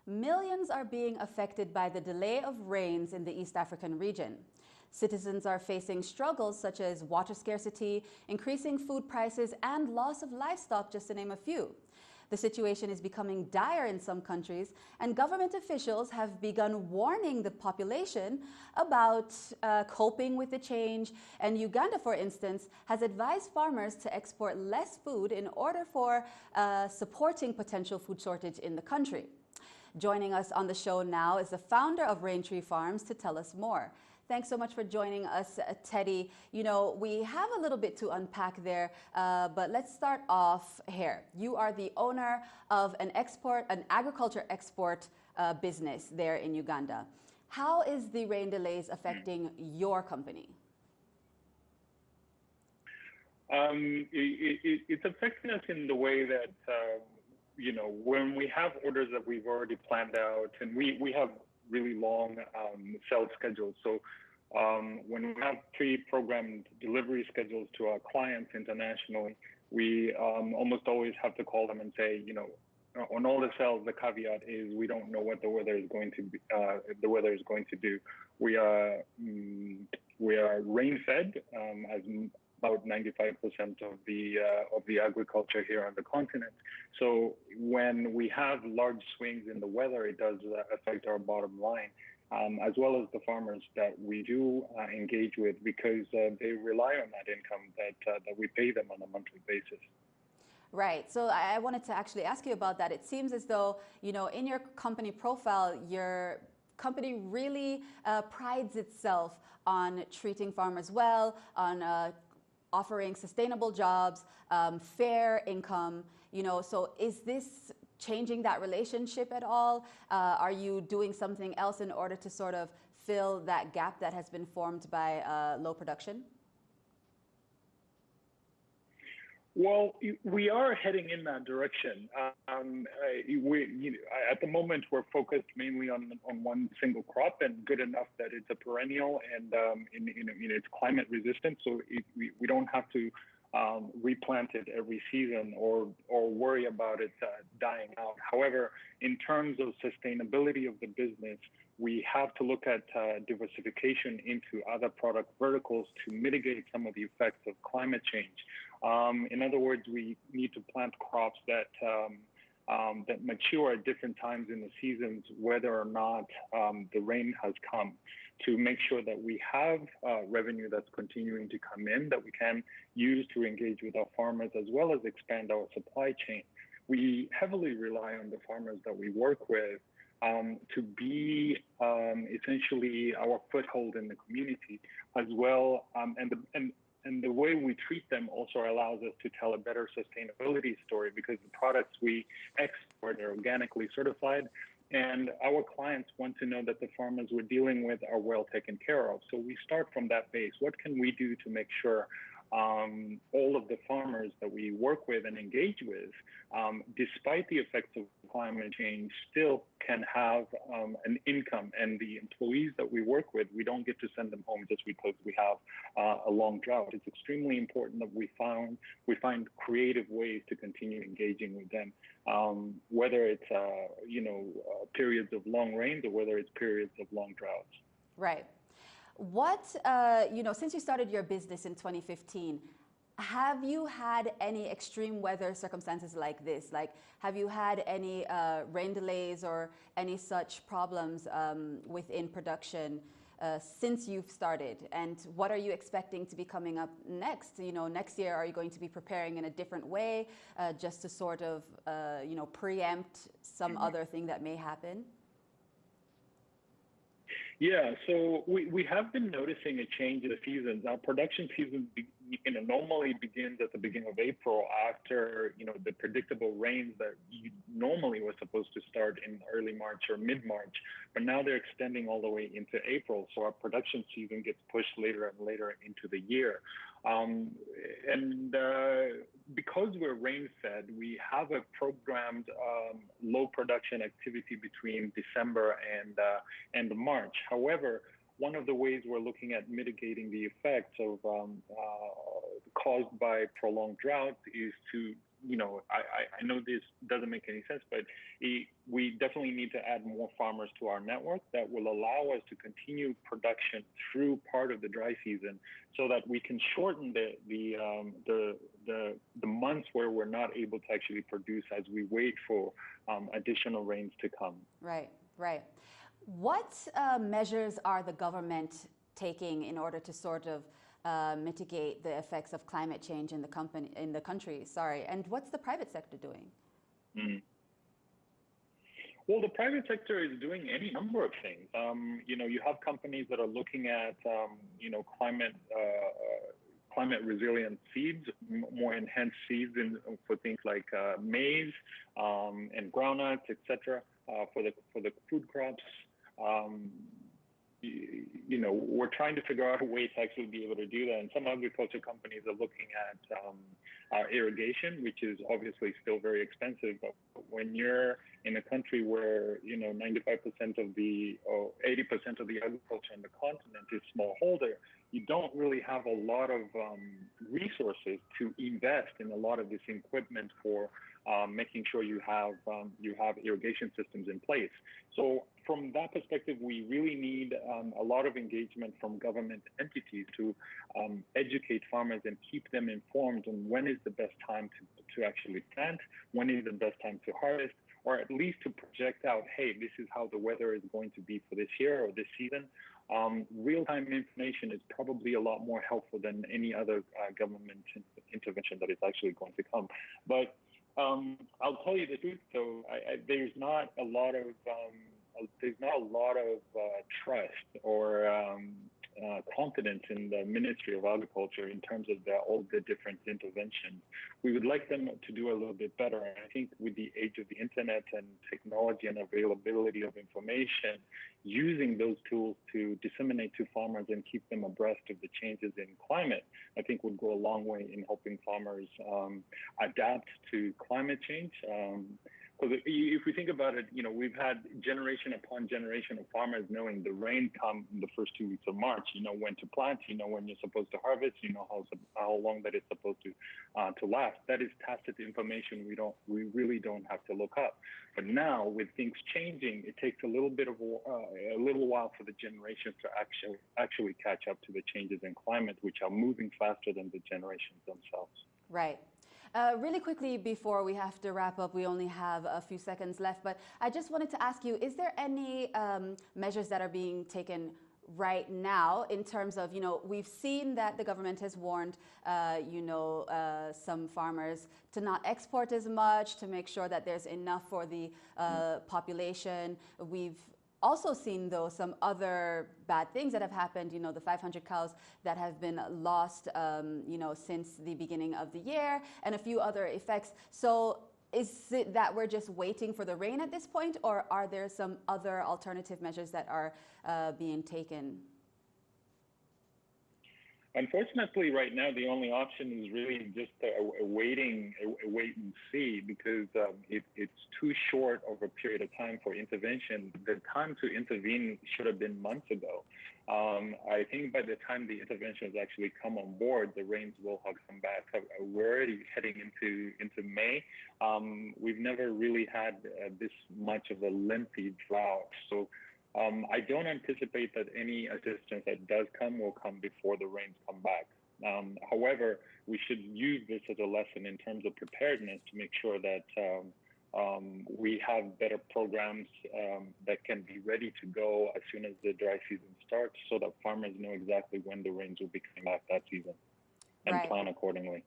millions are being affected by the delay of rains in the East African region. Citizens are facing struggles such as water scarcity, increasing food prices, and loss of livestock, just to name a few. The situation is becoming dire in some countries, and government officials have begun warning the population about coping with the change. And Uganda, for instance, has advised farmers to export less food in order for supporting potential food shortage in the country. Joining us on the show now is the founder of Raintree Farms to tell us more. Thanks so much for joining us, Teddy. You know, we have a little bit to unpack there, but let's start off here. You are the owner of an agriculture export business there in Uganda. How is the rain delays affecting your company? It's affecting us in the way that, you know, when we have orders that we've already planned out, and we have really long sales schedules. So when we have pre-programmed delivery schedules to our clients internationally, we almost always have to call them and say, you know, on all the sales, the caveat is we don't know what the weather is going to be, do. We are rain-fed, as about 95% of the agriculture here on the continent. So when we have large swings in the weather, it does affect our bottom line, as well as the farmers that we do engage with, because they rely on that income that we pay them on a monthly basis. Right. So I wanted to actually ask you about that. It seems as though, you know, in your company profile, your company really prides itself on treating farmers well, on offering sustainable jobs, fair income, you know, so is this changing that relationship at all? Are you doing something else in order to sort of fill that gap that has been formed by low production? Well, we are heading in that direction. At the moment, we're focused mainly on one single crop, and good enough that it's a perennial and it's climate resistant, so we don't have to replant it every season or worry about it dying out. However, in terms of sustainability of the business, we have to look at diversification into other product verticals to mitigate some of the effects of climate change. In other words, we need to plant crops that mature at different times in the seasons, whether or not the rain has come, to make sure that we have revenue that's continuing to come in that we can use to engage with our farmers, as well as expand our supply chain. We heavily rely on the farmers that we work with to be essentially our foothold in the community as well, and the way we treat them also allows us to tell a better sustainability story, because the products we export are organically certified, and our clients want to know that the farmers we're dealing with are well taken care of. So we start from that base. What can we do to make sure all of the farmers that we work with and engage with, despite the effects of climate change, still can have an income, and the employees that we work with, we don't get to send them home just because we have a long drought. It's extremely important that we find creative ways to continue engaging with them, whether it's periods of long rains or whether it's periods of long droughts. Right. What, since you started your business in 2015, have you had any extreme weather circumstances like this? Like, have you had any rain delays or any such problems within production since you've started? And what are you expecting to be coming up next? You know, next year, are you going to be preparing in a different way just to sort of, preempt some other thing that may happen? Yeah, so we have been noticing a change in the seasons. Our production season normally begins at the beginning of April, after the predictable rains that normally was supposed to start in early March or mid-March, but now they're extending all the way into April. So our production season gets pushed later and later into the year. Because we're rain-fed, we have a programmed low production activity between December and March. However, one of the ways we're looking at mitigating the effects of caused by prolonged drought is to I know this doesn't make any sense, but we definitely need to add more farmers to our network that will allow us to continue production through part of the dry season, so that we can shorten the months where we're not able to actually produce as we wait for additional rains to come. Right, right. What measures are the government taking in order to sort of mitigate the effects of climate change in the country? Sorry, and what's the private sector doing? Mm. Well, the private sector is doing any number of things. You have companies that are looking at climate resilient seeds, more enhanced seeds for things like maize and groundnuts, etc. For the food crops. We're trying to figure out a way to actually be able to do that. And some agriculture companies are looking at irrigation, which is obviously still very expensive. But when you're in a country where 95% of or 80% of the agriculture in the continent is smallholder, you don't really have a lot of resources to invest in a lot of this equipment for making sure you have irrigation systems in place. So from that perspective, we really need a lot of engagement from government entities to educate farmers and keep them informed on when is the best time to actually plant, when is the best time to harvest, or at least to project out, hey, this is how the weather is going to be for this year or this season. Real-time information is probably a lot more helpful than any other government intervention that is actually going to come. But I'll tell you the truth, though, there's not a lot of trust or confidence in the Ministry of Agriculture in terms of all the different interventions. We would like them to do a little bit better. And I think with the age of the internet and technology and availability of information, using those tools to disseminate to farmers and keep them abreast of the changes in climate, I think would go a long way in helping farmers adapt to climate change. Because if we think about it, we've had generation upon generation of farmers knowing the rain come in the first 2 weeks of March. You know when to plant, you know when you're supposed to harvest, you know how long that it's supposed to last. That is tacit information we really don't have to look up. But now with things changing, it takes a little while for the generations to actually catch up to the changes in climate, which are moving faster than the generations themselves. Right. Really quickly before we have to wrap up, we only have a few seconds left, but I just wanted to ask you, is there any measures that are being taken right now in terms of, we've seen that the government has warned, some farmers to not export as much, to make sure that there's enough for the population. We've also seen, though, some other bad things that have happened, the 500 cows that have been lost, since the beginning of the year, and a few other effects. So is it that we're just waiting for the rain at this point, or are there some other alternative measures that are being taken? Unfortunately, right now, the only option is really just a wait and see, because it's too short of a period of time for intervention. The time to intervene should have been months ago. I think by the time the interventions actually come on board, the rains will have come back. We're already heading into May. We've never really had this much of a lengthy drought. So I don't anticipate that any assistance that does come will come before the rains come back. However, we should use this as a lesson in terms of preparedness to make sure that we have better programs that can be ready to go as soon as the dry season starts, so that farmers know exactly when the rains will be coming back that season and plan accordingly.